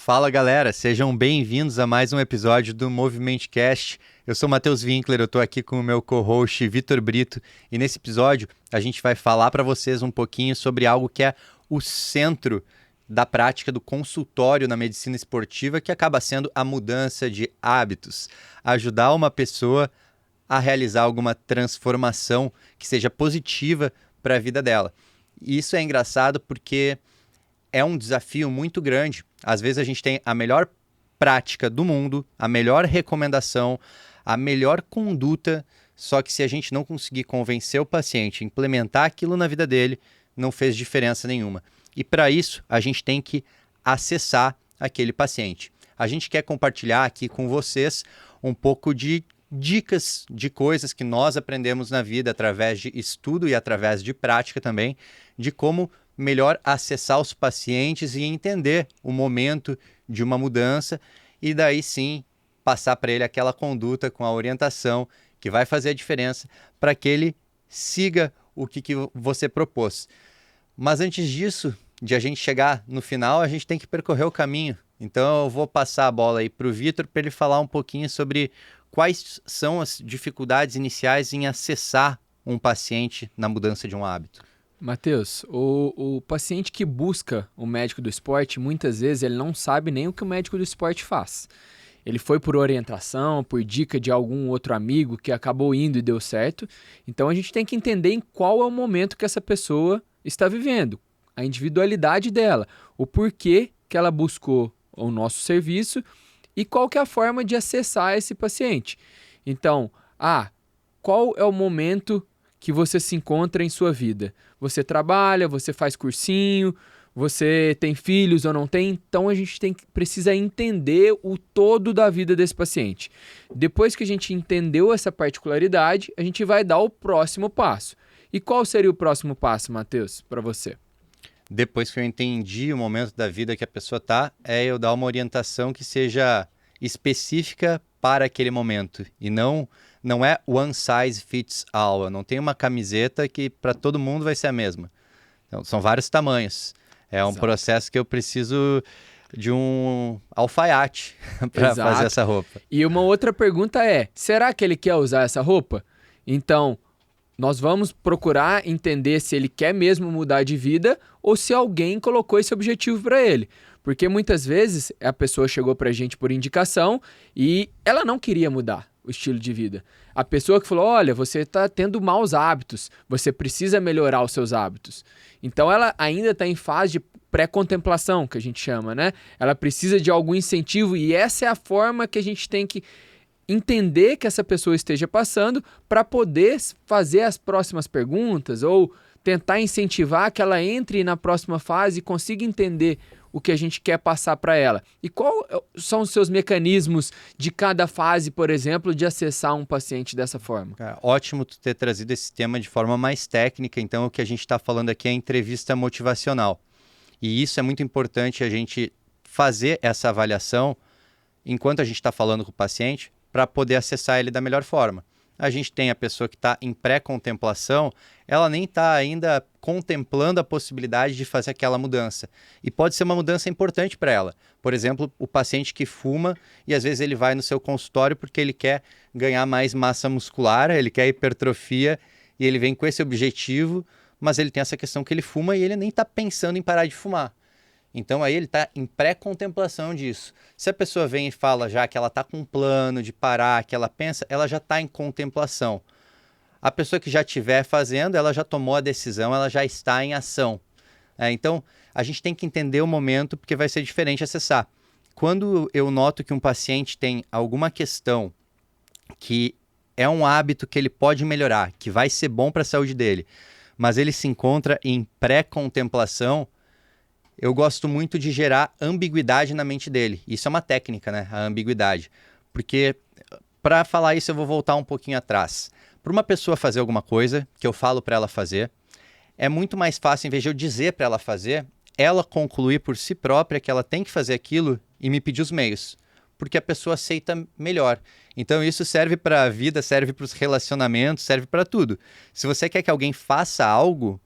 Fala galera, sejam bem-vindos a mais um episódio do Movimentcast. Eu sou Matheus Winkler, eu estou aqui com o meu co-host Vitor Brito e nesse episódio a gente vai falar para vocês um pouquinho sobre algo que é o centro da prática do consultório na medicina esportiva, que acaba sendo a mudança de hábitos. Ajudar uma pessoa a realizar alguma transformação que seja positiva para a vida dela. E isso é engraçado porque é um desafio muito grande. Às vezes a gente tem a melhor prática do mundo, a melhor recomendação, a melhor conduta, só que se a gente não conseguir convencer o paciente a implementar aquilo na vida dele, não fez diferença nenhuma. E para isso, a gente tem que acessar aquele paciente. A gente quer compartilhar aqui com vocês um pouco de dicas de coisas que nós aprendemos na vida através de estudo e através de prática também, de como melhor acessar os pacientes e entender o momento de uma mudança e daí sim passar para ele aquela conduta com a orientação que vai fazer a diferença para que ele siga o que você propôs. Mas antes disso, de a gente chegar no final, a gente tem que percorrer o caminho. Então eu vou passar a bola aí para o Vitor para ele falar um pouquinho sobre quais são as dificuldades iniciais em acessar um paciente na mudança de um hábito. Matheus, o paciente que busca o médico do esporte, muitas vezes ele não sabe nem o que o médico do esporte faz. Ele foi por orientação, por dica de algum outro amigo que acabou indo e deu certo. Então a gente tem que entender em qual é o momento que essa pessoa está vivendo, a individualidade dela, o porquê que ela buscou o nosso serviço e qual que é a forma de acessar esse paciente. Então, qual é o momento que você se encontra em sua vida? Você trabalha, você faz cursinho, você tem filhos ou não tem? Então a gente precisa entender o todo da vida desse paciente. Depois que a gente entendeu essa particularidade, a gente vai dar o próximo passo. E qual seria o próximo passo, Matheus, para você? Depois que eu entendi o momento da vida que a pessoa está, eu dar uma orientação que seja específica para aquele momento e não é one size fits all. Eu não tem uma camiseta que para todo mundo vai ser a mesma. Então, são vários tamanhos. É um processo que eu preciso de um alfaiate para fazer essa roupa. E uma outra pergunta é, será que ele quer usar essa roupa? Então, nós vamos procurar entender se ele quer mesmo mudar de vida ou se alguém colocou esse objetivo para ele. Porque muitas vezes a pessoa chegou para a gente por indicação e ela não queria mudar o estilo de vida. A pessoa que falou, olha, você está tendo maus hábitos, você precisa melhorar os seus hábitos. Então ela ainda está em fase de pré-contemplação, que a gente chama, né? Ela precisa de algum incentivo e essa é a forma que a gente tem que entender que essa pessoa esteja passando para poder fazer as próximas perguntas ou tentar incentivar que ela entre na próxima fase e consiga entender o que a gente quer passar para ela. E quais são os seus mecanismos de cada fase, por exemplo, de acessar um paciente dessa forma? Ótimo tu ter trazido esse tema de forma mais técnica. Então, o que a gente está falando aqui é entrevista motivacional. E isso é muito importante a gente fazer essa avaliação enquanto a gente está falando com o paciente para poder acessar ele da melhor forma. A gente tem a pessoa que está em pré-contemplação, ela nem está ainda contemplando a possibilidade de fazer aquela mudança. E pode ser uma mudança importante para ela. Por exemplo, o paciente que fuma e às vezes ele vai no seu consultório porque ele quer ganhar mais massa muscular, ele quer hipertrofia e ele vem com esse objetivo, mas ele tem essa questão que ele fuma e ele nem está pensando em parar de fumar. Então aí ele está em pré-contemplação disso. Se a pessoa vem e fala já que ela está com um plano de parar, que ela pensa, ela já está em contemplação. A pessoa que já estiver fazendo, ela já tomou a decisão, ela já está em ação. Então a gente tem que entender o momento porque vai ser diferente acessar. Quando eu noto que um paciente tem alguma questão que é um hábito que ele pode melhorar, que vai ser bom para a saúde dele, mas ele se encontra em pré-contemplação, eu gosto muito de gerar ambiguidade na mente dele. Isso é uma técnica, né? A ambiguidade. Porque, para falar isso, eu vou voltar um pouquinho atrás. Para uma pessoa fazer alguma coisa, que eu falo para ela fazer, é muito mais fácil, em vez de eu dizer para ela fazer, ela concluir por si própria que ela tem que fazer aquilo e me pedir os meios. Porque a pessoa aceita melhor. Então, isso serve para a vida, serve para os relacionamentos, serve para tudo. Se você quer que alguém faça algo,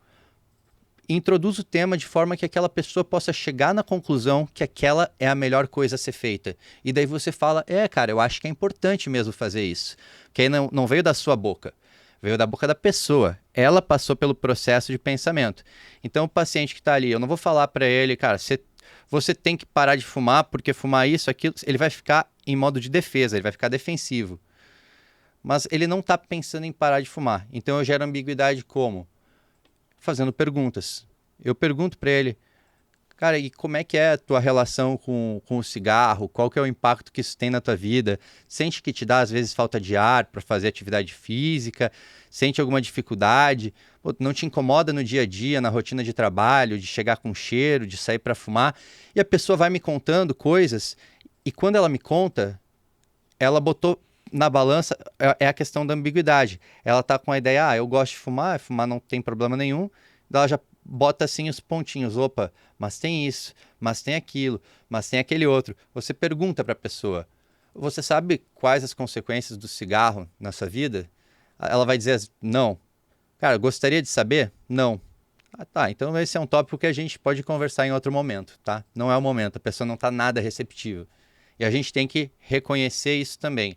introduz o tema de forma que aquela pessoa possa chegar na conclusão que aquela é a melhor coisa a ser feita. E daí você fala, cara, eu acho que é importante mesmo fazer isso. Que aí não veio da sua boca, veio da boca da pessoa. Ela passou pelo processo de pensamento. Então o paciente que está ali, eu não vou falar para ele, cara, você tem que parar de fumar, porque fumar isso, aquilo, ele vai ficar em modo de defesa, ele vai ficar defensivo. Mas ele não está pensando em parar de fumar. Então eu gero ambiguidade como? Fazendo perguntas. Eu pergunto para ele, cara, e como é que é a tua relação com o cigarro? Qual que é o impacto que isso tem na tua vida? Sente que te dá, às vezes, falta de ar para fazer atividade física? Sente alguma dificuldade? Pô, não te incomoda no dia a dia, na rotina de trabalho, de chegar com cheiro, de sair para fumar? E a pessoa vai me contando coisas, e quando ela me conta, ela botou na balança, é a questão da ambiguidade. Ela tá com a ideia, eu gosto de fumar não tem problema nenhum. Ela já bota assim os pontinhos, opa, mas tem isso, mas tem aquilo, mas tem aquele outro. Você pergunta para a pessoa, você sabe quais as consequências do cigarro na sua vida? Ela vai dizer, não. Cara, gostaria de saber? Não. Tá, então esse é um tópico que a gente pode conversar em outro momento, tá? Não é o momento, a pessoa não tá nada receptiva. E a gente tem que reconhecer isso também.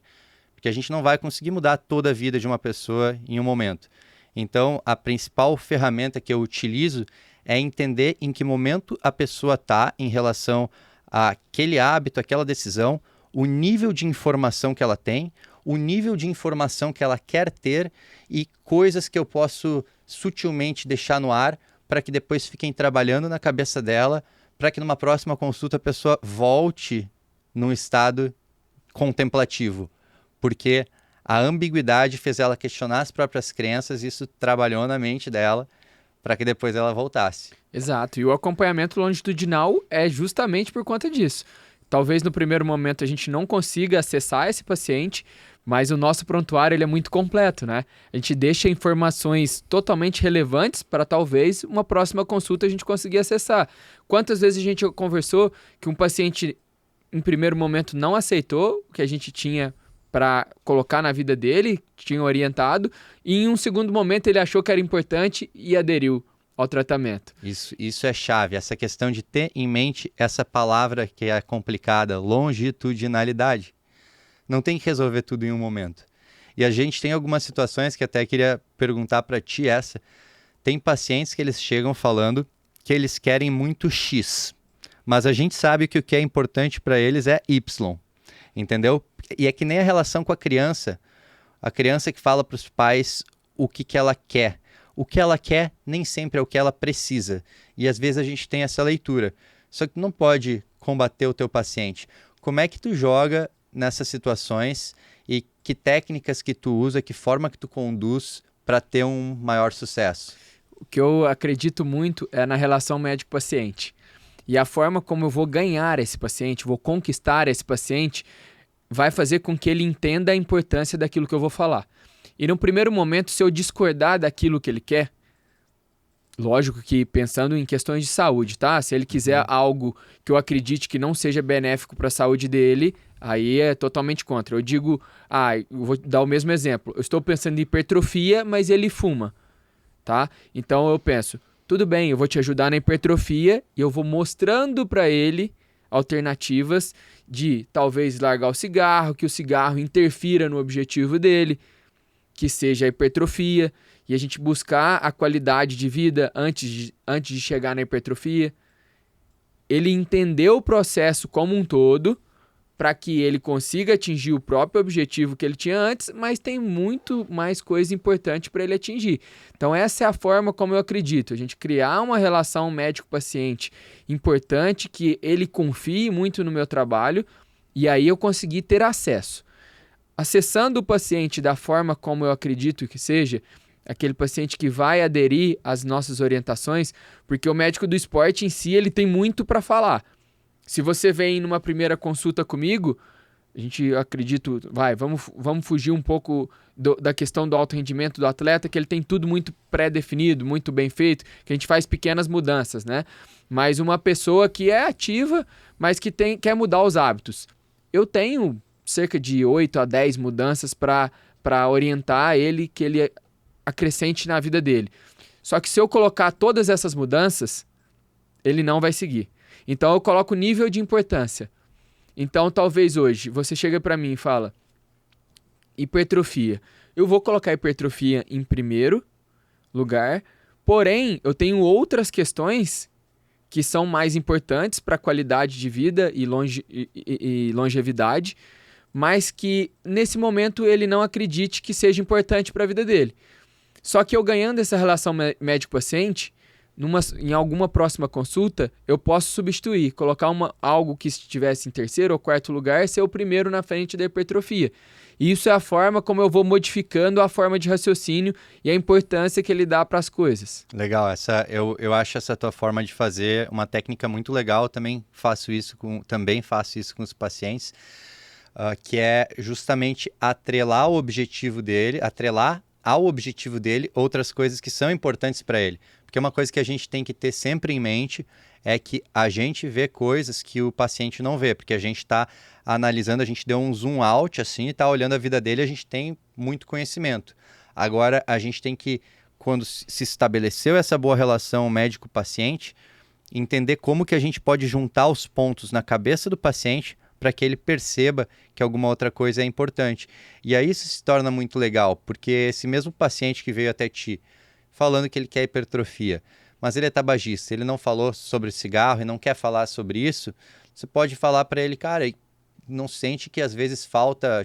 Porque a gente não vai conseguir mudar toda a vida de uma pessoa em um momento. Então, a principal ferramenta que eu utilizo é entender em que momento a pessoa está em relação àquele hábito, àquela decisão, o nível de informação que ela tem, o nível de informação que ela quer ter e coisas que eu posso sutilmente deixar no ar para que depois fiquem trabalhando na cabeça dela, para que numa próxima consulta a pessoa volte num estado contemplativo. Porque a ambiguidade fez ela questionar as próprias crenças e isso trabalhou na mente dela para que depois ela voltasse. Exato, e o acompanhamento longitudinal é justamente por conta disso. Talvez no primeiro momento a gente não consiga acessar esse paciente, mas o nosso prontuário ele é muito completo, né? A gente deixa informações totalmente relevantes para talvez uma próxima consulta a gente conseguir acessar. Quantas vezes a gente conversou que um paciente em primeiro momento não aceitou o que a gente tinha para colocar na vida dele, tinha orientado, e em um segundo momento ele achou que era importante e aderiu ao tratamento. Isso é chave, essa questão de ter em mente essa palavra que é complicada, longitudinalidade. Não tem que resolver tudo em um momento. E a gente tem algumas situações que até queria perguntar para ti essa. Tem pacientes que eles chegam falando que eles querem muito X, mas a gente sabe que o que é importante para eles é Y, entendeu? E é que nem a relação com a criança que fala para os pais o que ela quer. O que ela quer nem sempre é o que ela precisa. E às vezes a gente tem essa leitura. Só que tu não pode combater o teu paciente. Como é que tu joga nessas situações e que técnicas que tu usa, que forma que tu conduz para ter um maior sucesso? O que eu acredito muito é na relação médico-paciente. E a forma como eu vou ganhar esse paciente, vou conquistar esse paciente, vai fazer com que ele entenda a importância daquilo que eu vou falar. E no primeiro momento, se eu discordar daquilo que ele quer, lógico que pensando em questões de saúde, tá? Se ele quiser algo que eu acredite que não seja benéfico para a saúde dele, aí é totalmente contra. Eu digo, eu vou dar o mesmo exemplo. Eu estou pensando em hipertrofia, mas ele fuma, tá? Então eu penso, tudo bem, eu vou te ajudar na hipertrofia e eu vou mostrando para ele alternativas de talvez largar o cigarro, que o cigarro interfira no objetivo dele, que seja a hipertrofia, e a gente buscar a qualidade de vida antes de chegar na hipertrofia. Ele entender o processo como um todo, para que ele consiga atingir o próprio objetivo que ele tinha antes, mas tem muito mais coisa importante para ele atingir. Então essa é a forma como eu acredito, a gente criar uma relação médico-paciente importante, que ele confie muito no meu trabalho, e aí eu conseguir ter acesso. Acessando o paciente da forma como eu acredito que seja, aquele paciente que vai aderir às nossas orientações, porque o médico do esporte em si ele tem muito para falar. Se você vem numa primeira consulta comigo, a gente acredito, vamos fugir um pouco da questão do alto rendimento do atleta, que ele tem tudo muito pré-definido, muito bem feito, que a gente faz pequenas mudanças, né? Mas uma pessoa que é ativa, mas que quer mudar os hábitos. Eu tenho cerca de 8 a 10 mudanças para orientar ele, que ele acrescente na vida dele. Só que se eu colocar todas essas mudanças, ele não vai seguir. Então eu coloco o nível de importância. Então talvez hoje você chega para mim e fala hipertrofia. Eu vou colocar hipertrofia em primeiro lugar, porém eu tenho outras questões que são mais importantes para a qualidade de vida e longevidade, mas que nesse momento ele não acredite que seja importante para a vida dele. Só que eu ganhando essa relação médico-paciente, em alguma próxima consulta, eu posso substituir, colocar algo que estivesse em terceiro ou quarto lugar, ser o primeiro na frente da hipertrofia. E isso é a forma como eu vou modificando a forma de raciocínio e a importância que ele dá para as coisas. Legal, eu acho essa tua forma de fazer uma técnica muito legal. Também faço isso com os pacientes, que é justamente atrelar ao objetivo dele outras coisas que são importantes para ele. Porque uma coisa que a gente tem que ter sempre em mente é que a gente vê coisas que o paciente não vê, porque a gente está analisando, a gente deu um zoom out assim, e está olhando a vida dele, a gente tem muito conhecimento. Agora, a gente tem que, quando se estabeleceu essa boa relação médico-paciente, entender como que a gente pode juntar os pontos na cabeça do paciente para que ele perceba que alguma outra coisa é importante. E aí isso se torna muito legal, porque esse mesmo paciente que veio até ti falando que ele quer hipertrofia, mas ele é tabagista, ele não falou sobre cigarro e não quer falar sobre isso, você pode falar para ele, cara, não sente que às vezes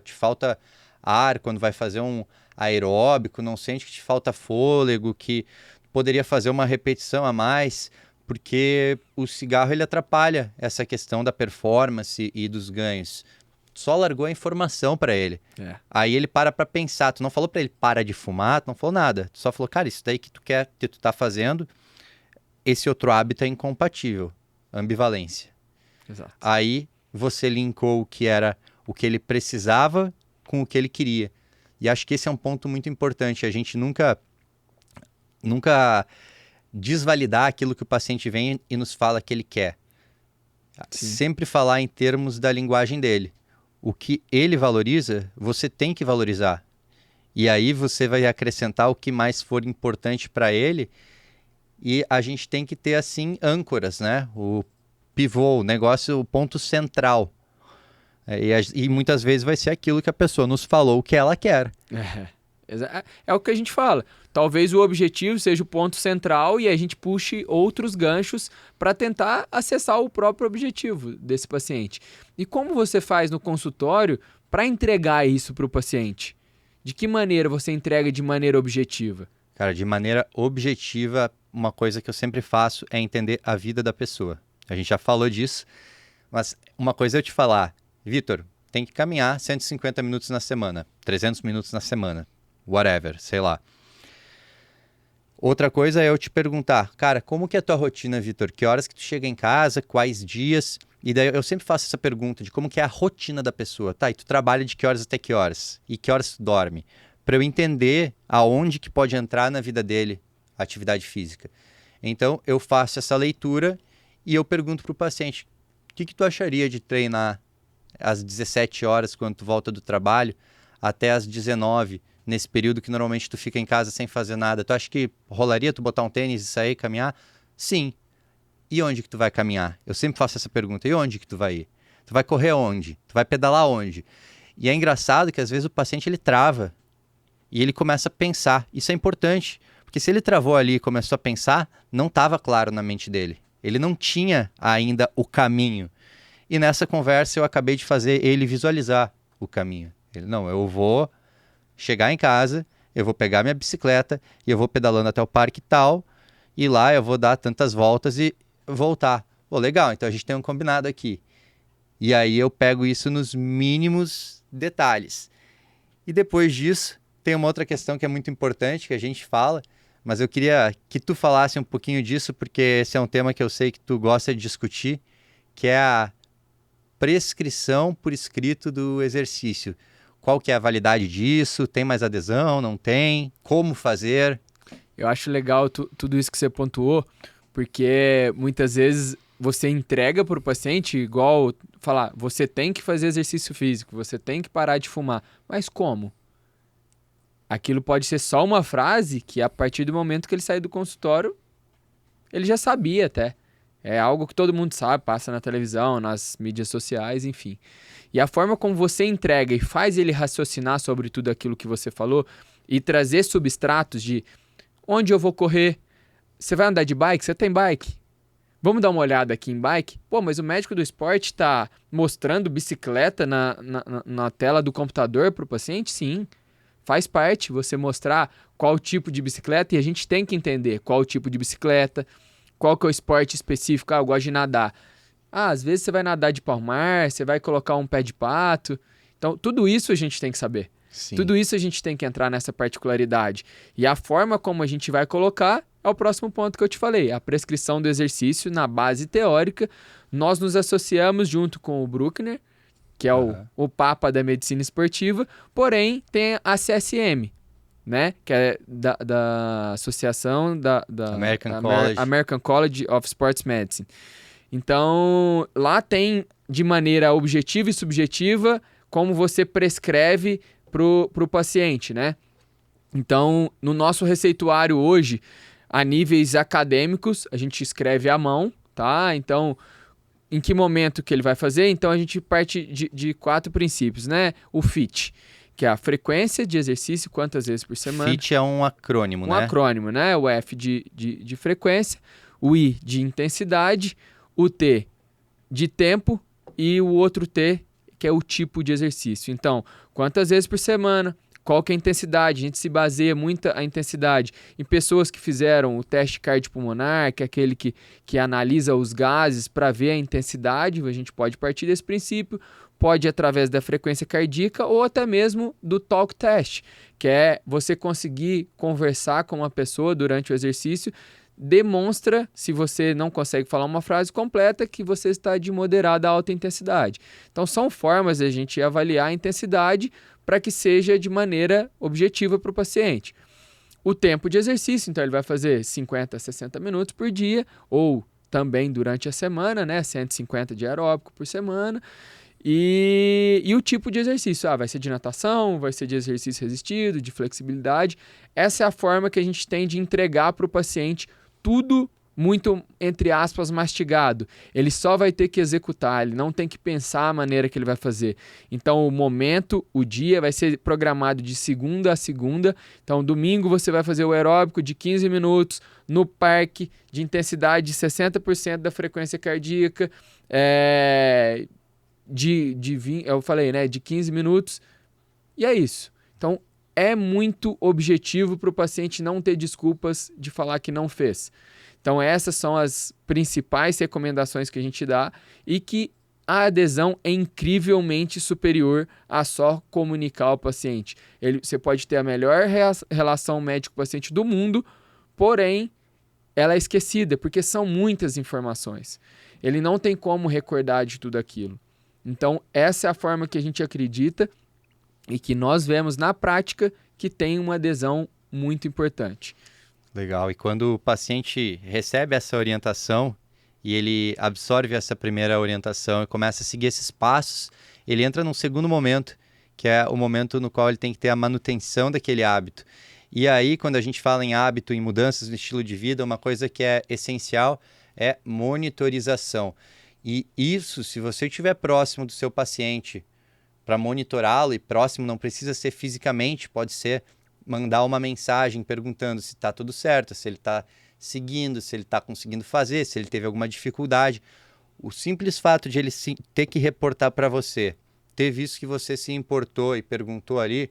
te falta ar quando vai fazer um aeróbico, não sente que te falta fôlego, que poderia fazer uma repetição a mais, porque o cigarro ele atrapalha essa questão da performance e dos ganhos. Só largou a informação para ele. Aí ele para pensar. Tu não falou para ele para de fumar, tu não falou nada. Tu só falou, cara, isso daí que tu tá fazendo, esse outro hábito é incompatível. Ambivalência. Exato. Aí você linkou o que era o que ele precisava com o que ele queria. E acho que esse é um ponto muito importante. A gente nunca desvalidar aquilo que o paciente vem e nos fala que ele quer. Sim. Sempre falar em termos da linguagem dele. O que ele valoriza, você tem que valorizar. E aí você vai acrescentar o que mais for importante para ele. E a gente tem que ter, assim, âncoras, né? O pivô, o negócio, o ponto central. E muitas vezes vai ser aquilo que a pessoa nos falou que ela quer. É o que a gente fala. Talvez o objetivo seja o ponto central e a gente puxe outros ganchos para tentar acessar o próprio objetivo desse paciente. E como você faz no consultório para entregar isso para o paciente? De que maneira você entrega de maneira objetiva? Cara, de maneira objetiva, uma coisa que eu sempre faço é entender a vida da pessoa. A gente já falou disso, mas uma coisa é eu te falar, Vitor, tem que caminhar 150 minutos na semana, 300 minutos na semana, whatever, sei lá. Outra coisa é eu te perguntar, cara, como que é a tua rotina, Vitor? Que horas que tu chega em casa, quais dias? E daí eu sempre faço essa pergunta de como que é a rotina da pessoa. Tá, e tu trabalha de que horas até que horas? E que horas tu dorme? Para eu entender aonde que pode entrar na vida dele a atividade física. Então, eu faço essa leitura e eu pergunto para o paciente, o que tu acharia de treinar às 17 horas quando tu volta do trabalho até às 19, nesse período que normalmente tu fica em casa sem fazer nada? Tu acha que rolaria tu botar um tênis e sair caminhar? Sim. E onde que tu vai caminhar? Eu sempre faço essa pergunta. E onde que tu vai ir? Tu vai correr onde? Tu vai pedalar onde? E é engraçado que às vezes o paciente ele trava e ele começa a pensar. Isso é importante, porque se ele travou ali e começou a pensar, não estava claro na mente dele. Ele não tinha ainda o caminho. E nessa conversa eu acabei de fazer ele visualizar o caminho. Ele, não, eu vou chegar em casa, eu vou pegar minha bicicleta e eu vou pedalando até o parque tal, e lá eu vou dar tantas voltas e voltar. Pô, legal, então a gente tem um combinado aqui. E aí eu pego isso nos mínimos detalhes. E depois disso, tem uma outra questão que é muito importante, que a gente fala, mas eu queria que tu falasse um pouquinho disso, porque esse é um tema que eu sei que tu gosta de discutir, que é a prescrição por escrito do exercício. Qual que é a validade disso? Tem mais adesão? Não tem? Como fazer? Eu acho legal tudo isso que você pontuou, porque muitas vezes você entrega para o paciente igual falar, você tem que fazer exercício físico, você tem que parar de fumar. Mas como? Aquilo pode ser só uma frase que, a partir do momento que ele sair do consultório, ele já sabia até. É algo que todo mundo sabe, passa na televisão, nas mídias sociais, enfim. E a forma como você entrega e faz ele raciocinar sobre tudo aquilo que você falou e trazer substratos de onde eu vou correr. Você vai andar de bike? Você tem bike? Vamos dar uma olhada aqui em bike? Pô, mas o médico do esporte está mostrando bicicleta na tela do computador para o paciente? Sim. Faz parte você mostrar qual tipo de bicicleta, e a gente tem que entender qual tipo de bicicleta, qual que é o esporte específico. Eu gosto de nadar. Às vezes você vai nadar de palmar, você vai colocar um pé de pato. Então, tudo isso a gente tem que saber. Sim. Tudo isso a gente tem que entrar nessa particularidade. E a forma como a gente vai colocar é o próximo ponto que eu te falei. A prescrição do exercício na base teórica. Nós nos associamos junto com o Bruckner, que é o papa da medicina esportiva, porém tem a CSM, né? Que é da Associação da American College of Sports Medicine. Então, lá tem, de maneira objetiva e subjetiva, como você prescreve para o paciente, né? Então, no nosso receituário hoje, a níveis acadêmicos, a gente escreve à mão, tá? Então, em que momento que ele vai fazer? Então, a gente parte de 4 princípios, né? O FIT, que é a frequência de exercício, quantas vezes por semana. FIT é um acrônimo, né? Um acrônimo, né? O F de frequência, o I de intensidade, o T de tempo e o outro T, que é o tipo de exercício. Então, quantas vezes por semana, qual que é a intensidade? A gente se baseia muito a intensidade em pessoas que fizeram o teste cardiopulmonar, que é aquele que analisa os gases para ver a intensidade. A gente pode partir desse princípio, pode ir através da frequência cardíaca ou até mesmo do talk test, que é você conseguir conversar com uma pessoa durante o exercício. Demonstra, se você não consegue falar uma frase completa, que você está de moderada a alta intensidade. Então, são formas de a gente avaliar a intensidade para que seja de maneira objetiva para o paciente. O tempo de exercício, então ele vai fazer 50 a 60 minutos por dia, ou também durante a semana, né? 150 de aeróbico por semana. E o tipo de exercício, vai ser de natação, vai ser de exercício resistido, de flexibilidade. Essa é a forma que a gente tem de entregar para o paciente tudo muito, entre aspas, mastigado. Ele só vai ter que executar, ele não tem que pensar a maneira que ele vai fazer. Então, o momento, o dia vai ser programado de segunda a segunda. Então, domingo você vai fazer o aeróbico de 15 minutos no parque, de intensidade de 60% da frequência cardíaca, eu falei, né, de 15 minutos. E é isso. Então, é muito objetivo para o paciente não ter desculpas de falar que não fez. Então, essas são as principais recomendações que a gente dá e que a adesão é incrivelmente superior a só comunicar ao paciente. Você pode ter a melhor relação médico-paciente do mundo, porém, ela é esquecida, porque são muitas informações. Ele não tem como recordar de tudo aquilo. Então, essa é a forma que a gente acredita e que nós vemos na prática que tem uma adesão muito importante. Legal. E quando o paciente recebe essa orientação e ele absorve essa primeira orientação e começa a seguir esses passos, ele entra num segundo momento, que é o momento no qual ele tem que ter a manutenção daquele hábito. E aí, quando a gente fala em hábito, em mudanças no estilo de vida, uma coisa que é essencial é monitorização. E isso, se você estiver próximo do seu paciente para monitorá-lo, e próximo não precisa ser fisicamente, pode ser mandar uma mensagem perguntando se está tudo certo, se ele está seguindo, se ele está conseguindo fazer, se ele teve alguma dificuldade. O simples fato de ele ter que reportar para você, ter visto que você se importou e perguntou ali,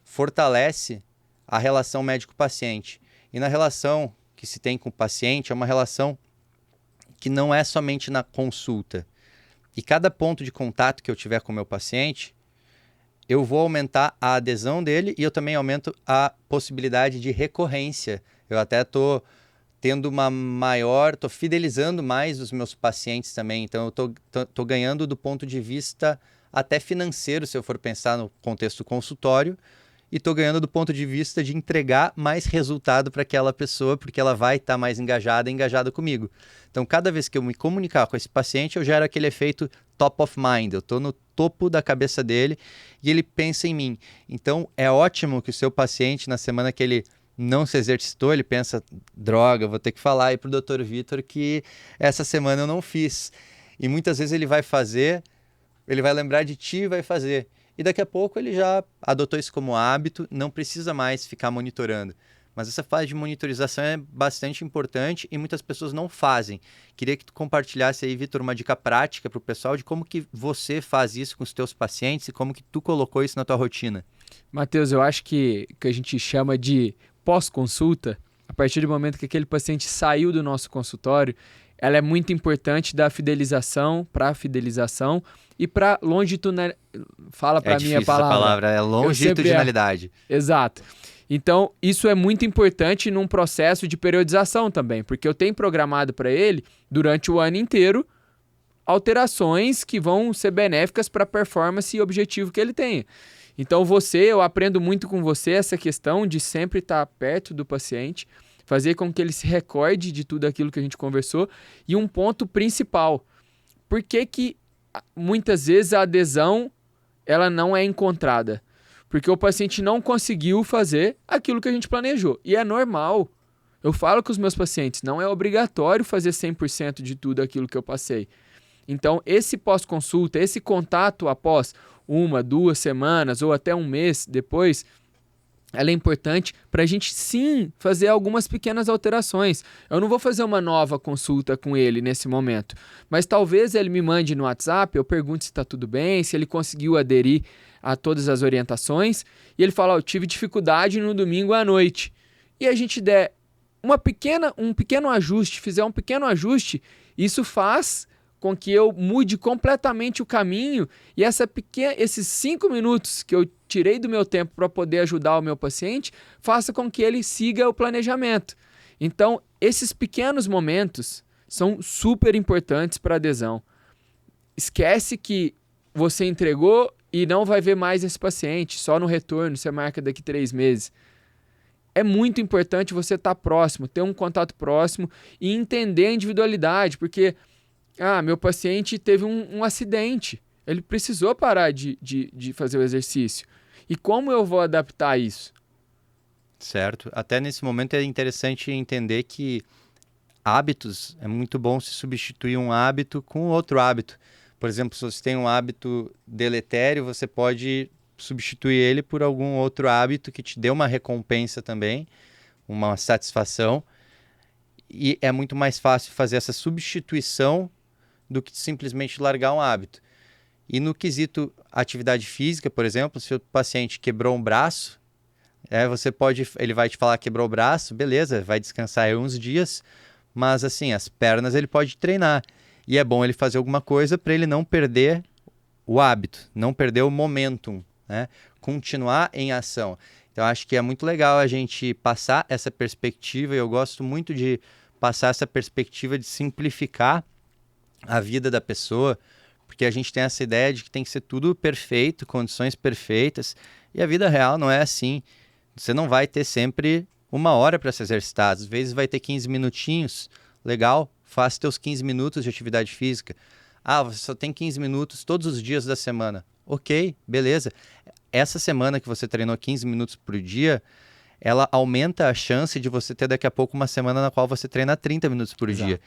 fortalece a relação médico-paciente. E na relação que se tem com o paciente, é uma relação que não é somente na consulta. E cada ponto de contato que eu tiver com o meu paciente, eu vou aumentar a adesão dele e eu também aumento a possibilidade de recorrência. Eu até estou estou fidelizando mais os meus pacientes também. Então, eu estou ganhando do ponto de vista até financeiro, se eu for pensar no contexto consultório, e estou ganhando do ponto de vista de entregar mais resultado para aquela pessoa, porque ela vai estar mais engajada comigo. Então, cada vez que eu me comunicar com esse paciente, eu gero aquele efeito top of mind. Eu estou no topo da cabeça dele e ele pensa em mim. Então, é ótimo que o seu paciente, na semana que ele não se exercitou, ele pensa, droga, vou ter que falar aí pro Dr. Vitor que essa semana eu não fiz. E muitas vezes ele vai fazer, ele vai lembrar de ti e vai fazer. E daqui a pouco ele já adotou isso como hábito, não precisa mais ficar monitorando. Mas essa fase de monitorização é bastante importante e muitas pessoas não fazem. Queria que tu compartilhasse aí, Vitor, uma dica prática para o pessoal de como que você faz isso com os teus pacientes e como que tu colocou isso na tua rotina. Matheus, eu acho que a gente chama de pós-consulta, a partir do momento que aquele paciente saiu do nosso consultório, ela é muito importante da fidelização para a fidelização e para longitudinalidade. Fala para mim a palavra. Essa palavra é longitudinalidade. Exato. Então, isso é muito importante num processo de periodização também, porque eu tenho programado para ele, durante o ano inteiro, alterações que vão ser benéficas para a performance e objetivo que ele tenha. Então, eu aprendo muito com você essa questão de sempre estar perto do paciente, fazer com que ele se recorde de tudo aquilo que a gente conversou. E um ponto principal, por que muitas vezes a adesão ela não é encontrada? Porque o paciente não conseguiu fazer aquilo que a gente planejou. E é normal. Eu falo com os meus pacientes, não é obrigatório fazer 100% de tudo aquilo que eu passei. Então, esse pós-consulta, esse contato após 1, 2 semanas ou até um mês depois, ela é importante para a gente sim fazer algumas pequenas alterações. Eu não vou fazer uma nova consulta com ele nesse momento, mas talvez ele me mande no WhatsApp, eu pergunte se está tudo bem, se ele conseguiu aderir a todas as orientações, e ele fala, eu tive dificuldade no domingo à noite. E a gente der um pequeno ajuste, fizer um pequeno ajuste, isso faz com que eu mude completamente o caminho e esses 5 minutos que eu tirei do meu tempo para poder ajudar o meu paciente, faça com que ele siga o planejamento. Então, esses pequenos momentos são super importantes para a adesão. Esquece que você entregou e não vai ver mais esse paciente, só no retorno, você marca daqui 3 meses. É muito importante você estar próximo, ter um contato próximo e entender a individualidade, porque meu paciente teve um acidente, ele precisou parar de fazer o exercício. E como eu vou adaptar isso? Certo. Até nesse momento é interessante entender que hábitos, é muito bom se substituir um hábito com outro hábito. Por exemplo, se você tem um hábito deletério, você pode substituir ele por algum outro hábito que te dê uma recompensa também, uma satisfação. E é muito mais fácil fazer essa substituição do que simplesmente largar um hábito. E no quesito atividade física, por exemplo, se o paciente quebrou um braço, ele vai te falar que quebrou o braço, beleza, vai descansar aí uns dias, mas assim, as pernas ele pode treinar. E é bom ele fazer alguma coisa para ele não perder o hábito, não perder o momentum, né? Continuar em ação. Então, acho que é muito legal a gente passar essa perspectiva, e eu gosto muito de passar essa perspectiva de simplificar a vida da pessoa, porque a gente tem essa ideia de que tem que ser tudo perfeito, condições perfeitas, e a vida real não é assim. Você não vai ter sempre 1 hora para se exercitar, às vezes vai ter 15 minutinhos, legal, faça teus 15 minutos de atividade física. Você só tem 15 minutos todos os dias da semana. Ok, beleza. Essa semana que você treinou 15 minutos por dia, ela aumenta a chance de você ter daqui a pouco uma semana na qual você treina 30 minutos por dia.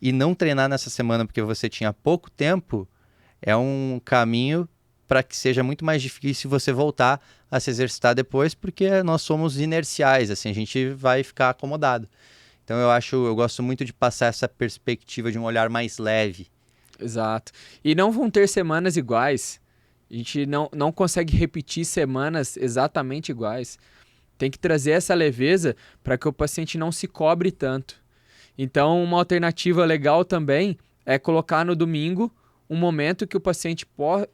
E não treinar nessa semana porque você tinha pouco tempo é um caminho para que seja muito mais difícil você voltar a se exercitar depois, porque nós somos inerciais, assim, a gente vai ficar acomodado. Então eu gosto muito de passar essa perspectiva de um olhar mais leve. Exato. E não vão ter semanas iguais. A gente não consegue repetir semanas exatamente iguais. Tem que trazer essa leveza para que o paciente não se cobre tanto. Então, uma alternativa legal também é colocar no domingo um momento que o paciente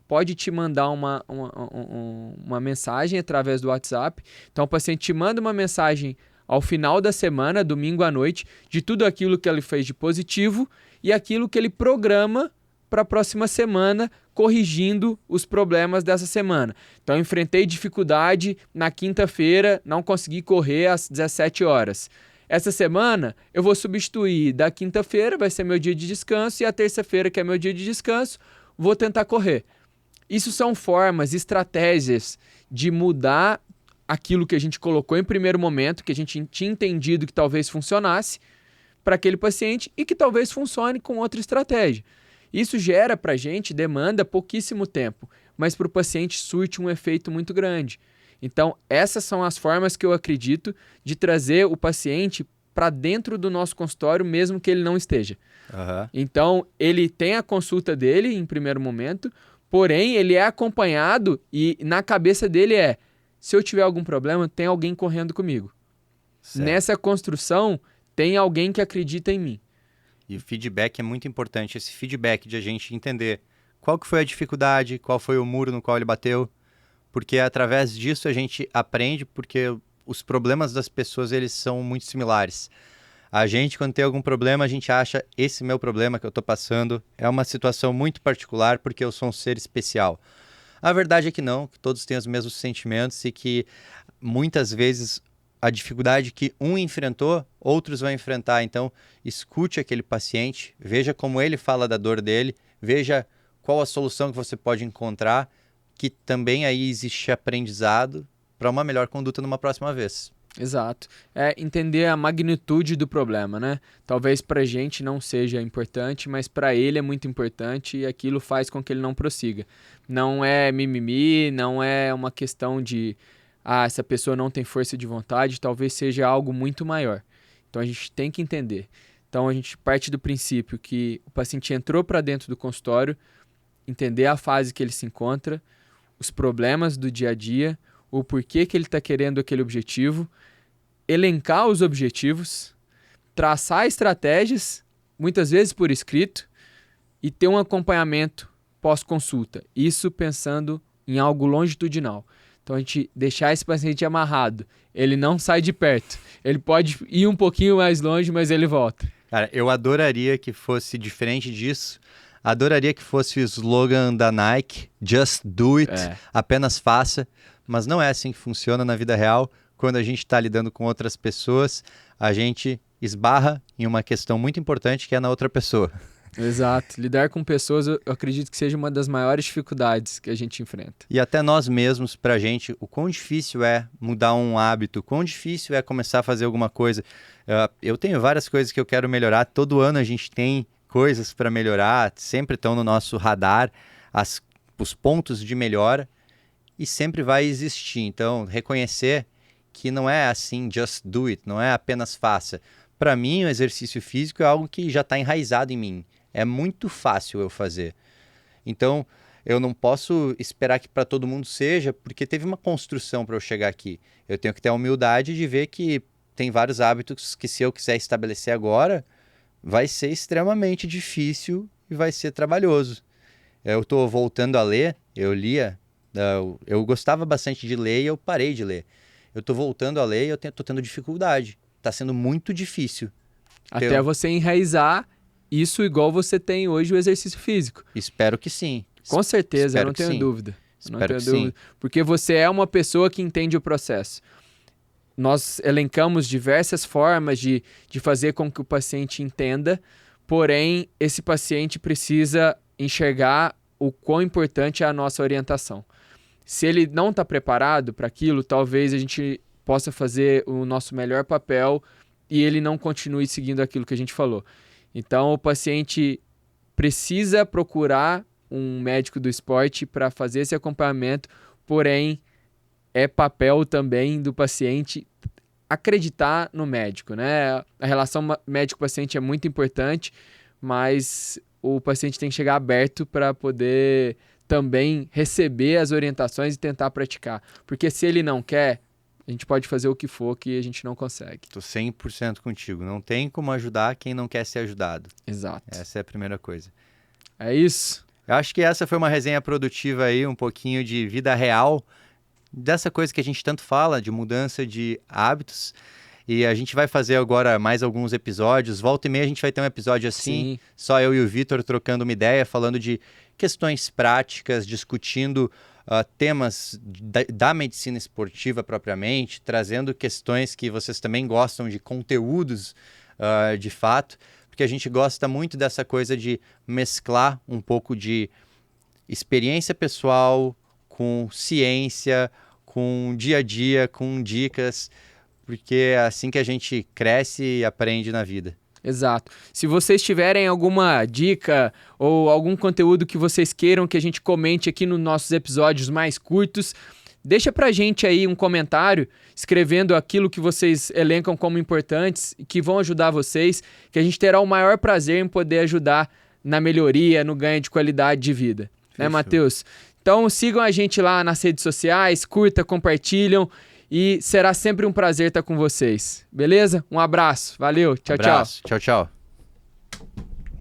pode te mandar uma mensagem através do WhatsApp. Então, o paciente te manda uma mensagem ao final da semana, domingo à noite, de tudo aquilo que ele fez de positivo e aquilo que ele programa para a próxima semana, corrigindo os problemas dessa semana. Então, eu enfrentei dificuldade na quinta-feira, não consegui correr às 17 horas. Essa semana, eu vou substituir da quinta-feira, vai ser meu dia de descanso, e a terça-feira, que é meu dia de descanso, vou tentar correr. Isso são formas, estratégias de mudar aquilo que a gente colocou em primeiro momento, que a gente tinha entendido que talvez funcionasse para aquele paciente e que talvez funcione com outra estratégia. Isso gera para a gente, demanda pouquíssimo tempo, mas para o paciente surte um efeito muito grande. Então, essas são as formas que eu acredito de trazer o paciente para dentro do nosso consultório, mesmo que ele não esteja. Aham. Então, ele tem a consulta dele em primeiro momento, porém, ele é acompanhado e na cabeça dele se eu tiver algum problema, tem alguém correndo comigo. Certo. Nessa construção, tem alguém que acredita em mim. E o feedback é muito importante, esse feedback de a gente entender qual que foi a dificuldade, qual foi o muro no qual ele bateu, porque através disso a gente aprende, porque os problemas das pessoas, eles são muito similares. A gente, quando tem algum problema, a gente acha, esse meu problema que eu estou passando é uma situação muito particular, porque eu sou um ser especial. A verdade é que não, que todos têm os mesmos sentimentos e que muitas vezes a dificuldade que um enfrentou, outros vão enfrentar. Então, escute aquele paciente, veja como ele fala da dor dele, veja qual a solução que você pode encontrar, que também aí existe aprendizado para uma melhor conduta numa próxima vez. Exato. É entender a magnitude do problema, né? Talvez pra gente não seja importante, mas pra ele é muito importante e aquilo faz com que ele não prossiga. Não é mimimi, não é uma questão de essa pessoa não tem força de vontade, talvez seja algo muito maior. Então a gente tem que entender. Então a gente parte do princípio que o paciente entrou para dentro do consultório, entender a fase que ele se encontra, os problemas do dia a dia, o porquê que ele está querendo aquele objetivo, elencar os objetivos, traçar estratégias, muitas vezes por escrito, e ter um acompanhamento pós-consulta. Isso pensando em algo longitudinal. Então a gente deixar esse paciente amarrado, ele não sai de perto. Ele pode ir um pouquinho mais longe, mas ele volta. Cara, eu adoraria que fosse diferente disso. Adoraria que fosse o slogan da Nike, Just Do It, apenas faça. Mas não é assim que funciona na vida real. Quando a gente está lidando com outras pessoas, a gente esbarra em uma questão muito importante que é na outra pessoa. Exato. Lidar com pessoas, eu acredito que seja uma das maiores dificuldades que a gente enfrenta. E até nós mesmos, pra gente, o quão difícil é mudar um hábito, o quão difícil é começar a fazer alguma coisa. Eu tenho várias coisas que eu quero melhorar. Todo ano a gente tem coisas para melhorar, sempre estão no nosso radar, os pontos de melhora, e sempre vai existir. Então, reconhecer que não é assim, just do it, não é apenas faça. Para mim, o exercício físico é algo que já está enraizado em mim. É muito fácil eu fazer. Então, eu não posso esperar que para todo mundo seja, porque teve uma construção para eu chegar aqui. Eu tenho que ter a humildade de ver que tem vários hábitos que, se eu quiser estabelecer agora, vai ser extremamente difícil e vai ser trabalhoso. Eu estou voltando a ler, eu lia, eu gostava bastante de ler e eu parei de ler. Eu estou voltando a ler e eu estou tendo dificuldade. Está sendo muito difícil. Até você enraizar isso igual você tem hoje o exercício físico. Espero que sim. Com certeza, eu não tenho sim. dúvida. Espero que sim. Porque você é uma pessoa que entende o processo. Nós elencamos diversas formas de fazer com que o paciente entenda, porém, esse paciente precisa enxergar o quão importante é a nossa orientação. Se ele não está preparado para aquilo, talvez a gente possa fazer o nosso melhor papel e ele não continue seguindo aquilo que a gente falou. Então, o paciente precisa procurar um médico do esporte para fazer esse acompanhamento, porém, é papel também do paciente acreditar no médico, né? A relação médico-paciente é muito importante, mas o paciente tem que chegar aberto para poder também receber as orientações e tentar praticar. Porque se ele não quer, a gente pode fazer o que for que a gente não consegue. Estou 100% contigo. Não tem como ajudar quem não quer ser ajudado. Exato. Essa é a primeira coisa. É isso. Eu acho que essa foi uma resenha produtiva aí, um pouquinho de vida real, dessa coisa que a gente tanto fala, de mudança de hábitos. E a gente vai fazer agora mais alguns episódios. Volta e meia a gente vai ter um episódio assim, Sim. Só eu e o Vitor trocando uma ideia, falando de questões práticas, discutindo temas da medicina esportiva propriamente, trazendo questões que vocês também gostam de conteúdos de fato, porque a gente gosta muito dessa coisa de mesclar um pouco de experiência pessoal, com ciência, com dia a dia, com dicas, porque é assim que a gente cresce e aprende na vida. Exato. Se vocês tiverem alguma dica ou algum conteúdo que vocês queiram que a gente comente aqui nos nossos episódios mais curtos, deixa pra gente aí um comentário escrevendo aquilo que vocês elencam como importantes e que vão ajudar vocês, que a gente terá o maior prazer em poder ajudar na melhoria, no ganho de qualidade de vida. Né, Matheus? Então sigam a gente lá nas redes sociais, curta, compartilham e será sempre um prazer estar com vocês. Beleza? Um abraço. Valeu. Tchau, tchau. Tchau, tchau.